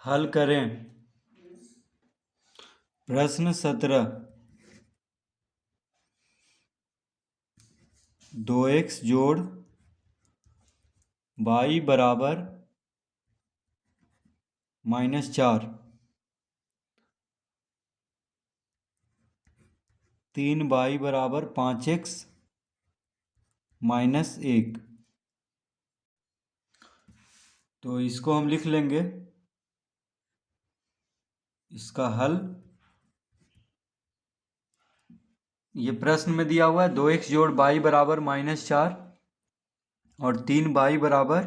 हल करें। प्रश्न 17। 2x जोड़ y बराबर -4, 3y बराबर 5x -1। तो इसको हम लिख लेंगे। इसका हल ये प्रश्न में दिया हुआ है 2x जोड़ y बराबर -4 और 3y बराबर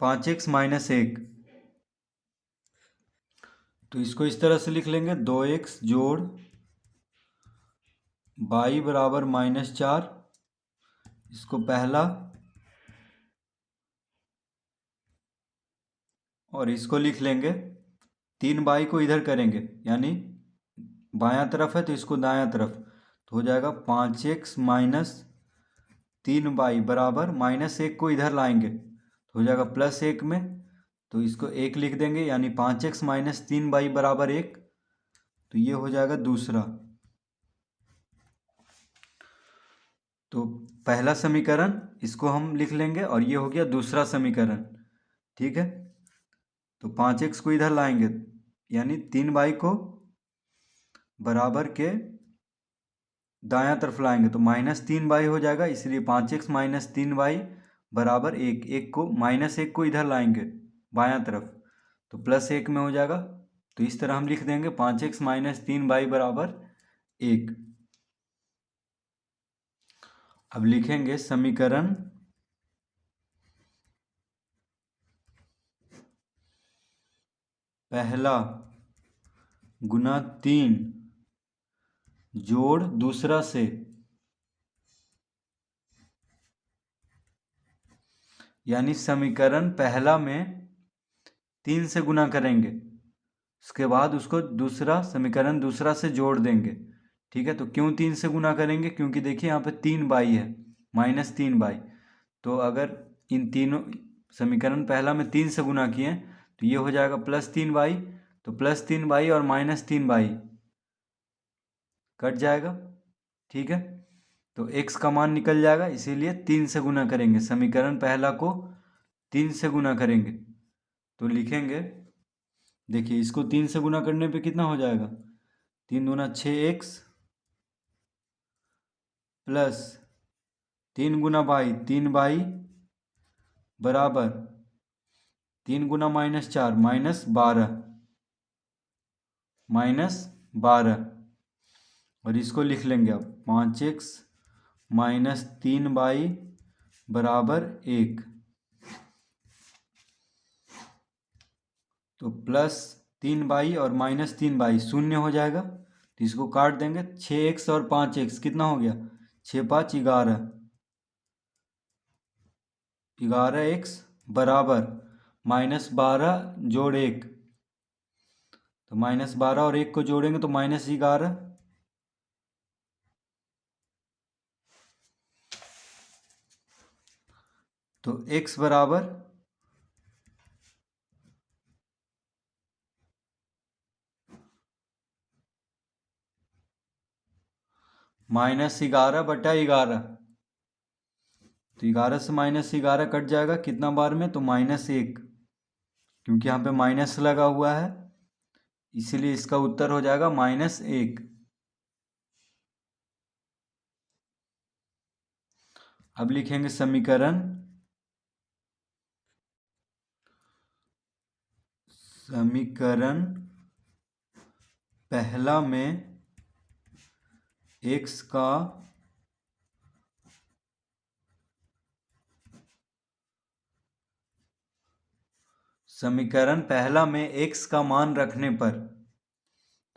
5x -1। तो इसको इस तरह से लिख लेंगे 2x जोड़ y बराबर -4। इसको पहला और इसको लिख लेंगे। 3y को इधर करेंगे यानी बायां तरफ है तो इसको दायां तरफ, तो हो जाएगा 5x -3y बराबर -1 को इधर लाएंगे तो हो जाएगा +1 में, तो इसको 1 लिख देंगे यानी 5x -3y बराबर 1। तो ये हो जाएगा दूसरा। तो पहला समीकरण इसको हम लिख लेंगे और ये हो गया दूसरा समीकरण। ठीक है, तो 5x को इधर लाएंगे यानी 3y को बराबर के दायां तरफ लाएंगे तो -3y हो जाएगा, इसलिए 5x -3y बराबर 1। 1 को -1 को इधर लाएंगे बायां तरफ तो +1 में हो जाएगा। तो इस तरह हम लिख देंगे 5x -3y बराबर 1। अब लिखेंगे समीकरण पहला गुना 3 जोड़ दूसरा से, यानी समीकरण पहला में 3 से गुना करेंगे, उसके बाद उसको दूसरा समीकरण दूसरा से जोड़ देंगे। ठीक है, तो क्यों 3 से गुना करेंगे? क्योंकि देखिए यहाँ पे 3y है -3y। तो अगर इन तीनों समीकरण पहला में 3 से गुना किए तो ये हो जाएगा +3y। तो +3y और -3y कट जाएगा। ठीक है, तो x का मान निकल जाएगा, इसीलिए 3 से गुना करेंगे। समीकरण पहला को 3 से गुना करेंगे तो लिखेंगे, देखिए इसको 3 से गुना करने पे कितना हो जाएगा? 3 दूना 6x प्लस 3 गुना y 3y बराबर 3 गुना -4 -12 और इसको लिख लेंगे अब 5x -3y बराबर 1। तो +3y और -3y शून्य हो जाएगा, तो इसको काट देंगे। 6x और 5x कितना हो गया? 6 5 11, 11x बराबर -12 जोड़ 1, तो -12 और 1 को जोड़ेंगे तो -11। तो x बराबर -11/11। तो 11 से -11 कट जाएगा कितना बार में? तो -1, क्योंकि यहाँ पे माइनस लगा हुआ है इसीलिए इसका उत्तर हो जाएगा -1। अब लिखेंगे समीकरण पहला में x का समीकरण पहला में x का मान रखने पर,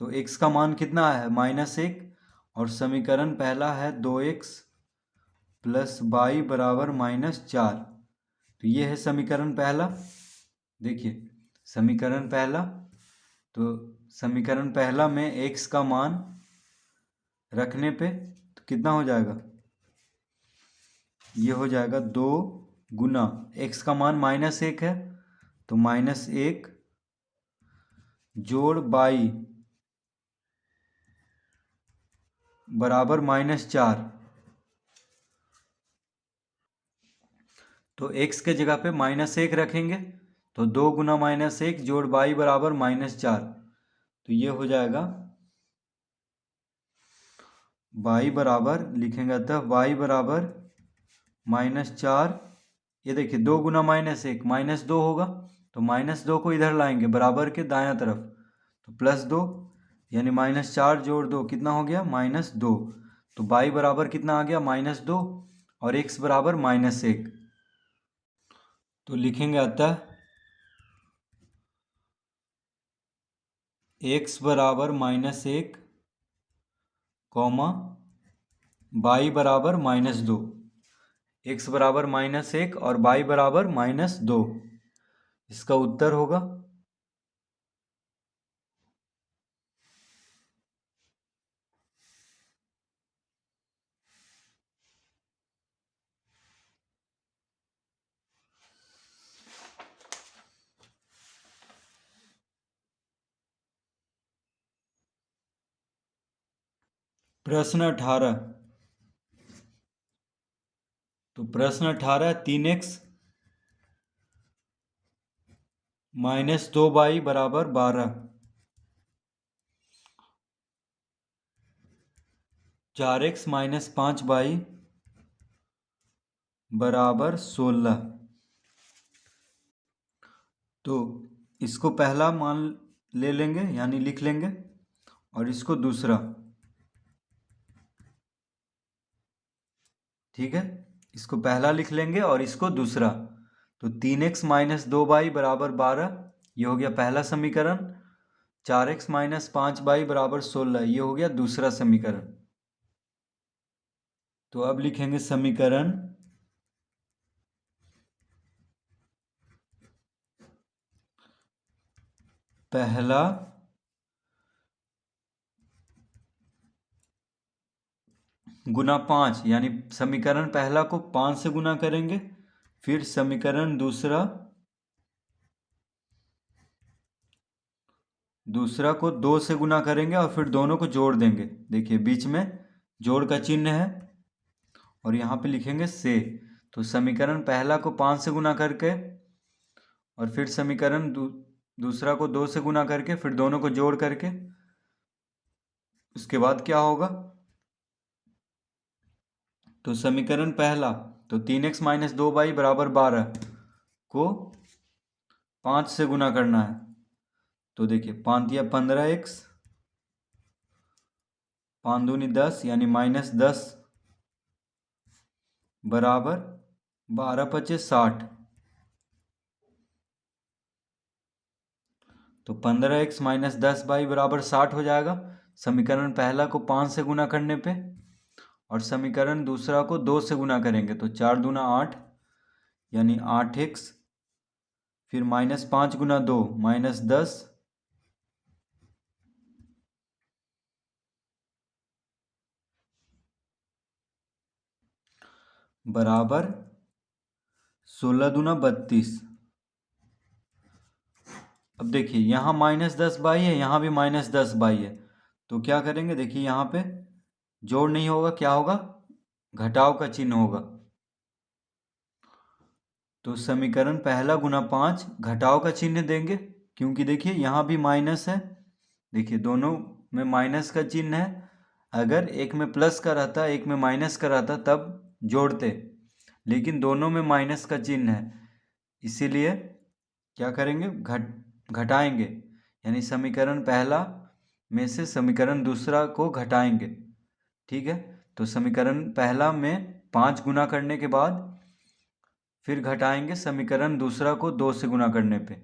तो x का मान कितना है? -1 और समीकरण पहला है 2x प्लस y बराबर -4। तो ये है समीकरण पहला। देखिए समीकरण पहला, तो समीकरण पहला में x का मान रखने पे तो कितना हो जाएगा? ये हो जाएगा 2 गुना x का मान -1 है तो -1 जोड़ बाई बराबर -4। तो x के जगह पे -1 रखेंगे तो 2 गुना -1 जोड़ बाई बराबर -4। तो ये हो जाएगा y बराबर, लिखेंगे अतः y बराबर -4। ये देखिए 2 गुना -1 -2 होगा, तो -2 को इधर लाएंगे बराबर के दायां तरफ, तो +2 यानी -4 जोड़ 2 कितना हो गया -2। तो y बराबर कितना आ गया -2 और x बराबर -1। तो लिखेंगे अतः x बराबर -1 कॉमा y बराबर -2। x बराबर -1 और y बराबर -2 इसका उत्तर होगा। प्रश्न 18। तो प्रश्न 18 3x -2y बराबर 12, 4x -5y बराबर 16। तो इसको पहला मान ले लेंगे यानी लिख लेंगे और इसको दूसरा, ठीक है। इसको पहला लिख लेंगे और इसको दूसरा। तो 3x -2y बराबर 12 ये हो गया पहला समीकरण। 4x -5y बराबर 16 ये हो गया दूसरा समीकरण। तो अब लिखेंगे समीकरण पहला गुना 5, यानी समीकरण पहला को 5 से गुना करेंगे, फिर समीकरण दूसरा को 2 से गुना करेंगे और फिर दोनों को जोड़ देंगे। देखिए बीच में जोड़ का चिन्ह है और यहाँ पे लिखेंगे से। तो समीकरण पहला को 5 से गुना करके और फिर समीकरण दूसरा को 2 से गुना करके फिर दोनों को जोड़ करके उसके बाद क्या होगा। तो समीकरण पहला तो 3x -2y बराबर 12 को 5 से गुना करना है। तो देखिए 5 या 15x, 5 दूनी 10 यानी -10 बराबर 12 पचे 60। तो 15x -10y बराबर 60 हो जाएगा समीकरण पहला को 5 से गुना करने पे, और समीकरण दूसरा को 2 से गुना करेंगे तो 4 दूना 8 यानी 8x, फिर -5 गुना 2 -10 बराबर 16 दूना 32। अब देखिए यहाँ -10y है, यहाँ भी -10y है, तो क्या करेंगे। देखिए यहाँ पे जोड़ नहीं होगा, क्या होगा घटाव का चिन्ह होगा। तो समीकरण पहला गुना 5 घटाव का चिन्ह देंगे, क्योंकि देखिए यहाँ भी माइनस है, देखिए दोनों में माइनस का चिन्ह है। अगर एक में प्लस का रहता एक में माइनस का रहता तब जोड़ते, लेकिन दोनों में माइनस का चिन्ह है, इसीलिए क्या करेंगे घटाएंगे, यानी समीकरण पहला में से समीकरण दूसरा को घटाएंगे। ठीक है, तो समीकरण पहला में 5 गुना करने के बाद फिर घटाएंगे समीकरण दूसरा को 2 से गुना करने पे।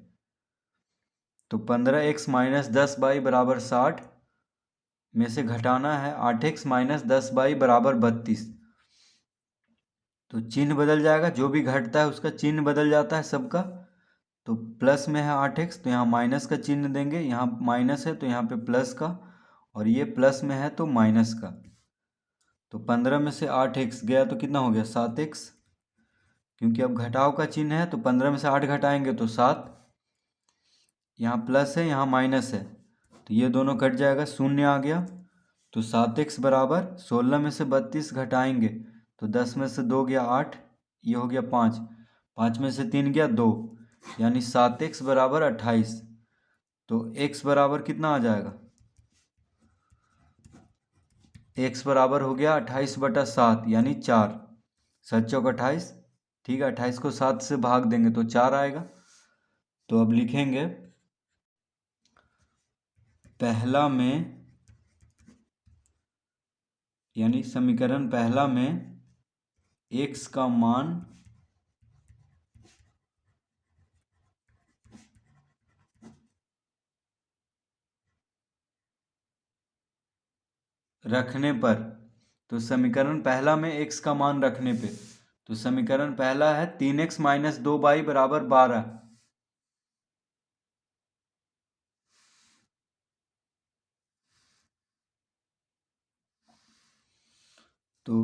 तो 15x -10y बराबर 60 में से घटाना है 8x -10y बराबर 32। तो चिन्ह बदल जाएगा, जो भी घटता है उसका चिन्ह बदल जाता है सबका। तो प्लस में है 8x तो यहाँ माइनस का चिन्ह देंगे, यहाँ माइनस है तो यहाँ पे प्लस का, और ये प्लस में है तो माइनस का। तो 15 में से 8x गया तो कितना हो गया 7x, क्योंकि अब घटाव का चिन्ह है तो 15 में से 8 घटाएंगे तो 7। यहाँ प्लस है यहाँ माइनस है, तो ये दोनों कट जाएगा, शून्य आ गया। तो 7x बराबर 16 में से 32 घटाएंगे तो 10 में से 2 गया 8, ये हो गया 5, 5 में से 3 गया 2, यानी 7x बराबर 28। तो x बराबर कितना आ जाएगा, x बराबर हो गया 28/7 यानी 4, 7 चौक 28। ठीक है, 28 को 7 से भाग देंगे तो 4 आएगा। तो अब लिखेंगे पहला में, यानी समीकरण पहला में x का मान रखने पर, तो समीकरण पहला में x का मान रखने पे, तो समीकरण पहला है 3x - 2y बराबर 12। तो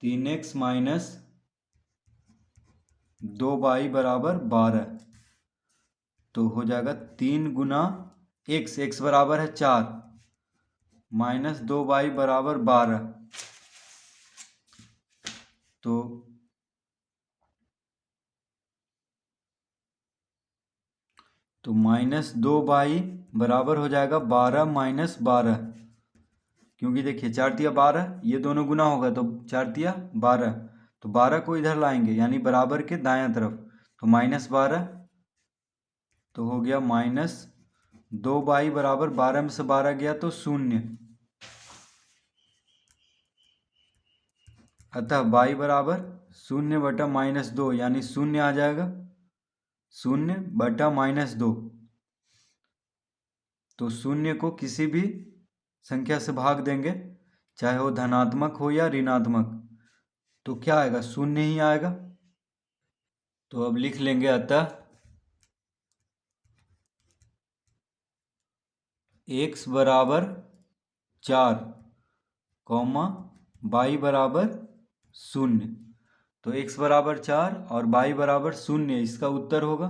3x - 2y बराबर 12, तो हो जाएगा 3 गुना x बराबर है 4 माइनस 2y बराबर 12। तो -2y बराबर हो जाएगा 12 - 12, क्योंकि देखिए 4 तिया 12, ये दोनों गुना होगा तो 4 तिया 12, तो 12 को इधर लाएंगे यानी बराबर के दायां तरफ, तो -12, तो हो गया -2y बराबर 12 में से 12 गया तो 0, अतः y बराबर 0/-2 यानी 0 आ जाएगा, 0/-2। तो 0 को किसी भी संख्या से भाग देंगे, चाहे वो धनात्मक हो या ऋणात्मक, तो क्या आएगा, 0 ही आएगा। तो अब लिख लेंगे अतः x बराबर 4, y बराबर 0। तो x बराबर 4 और y बराबर 0 इसका उत्तर होगा।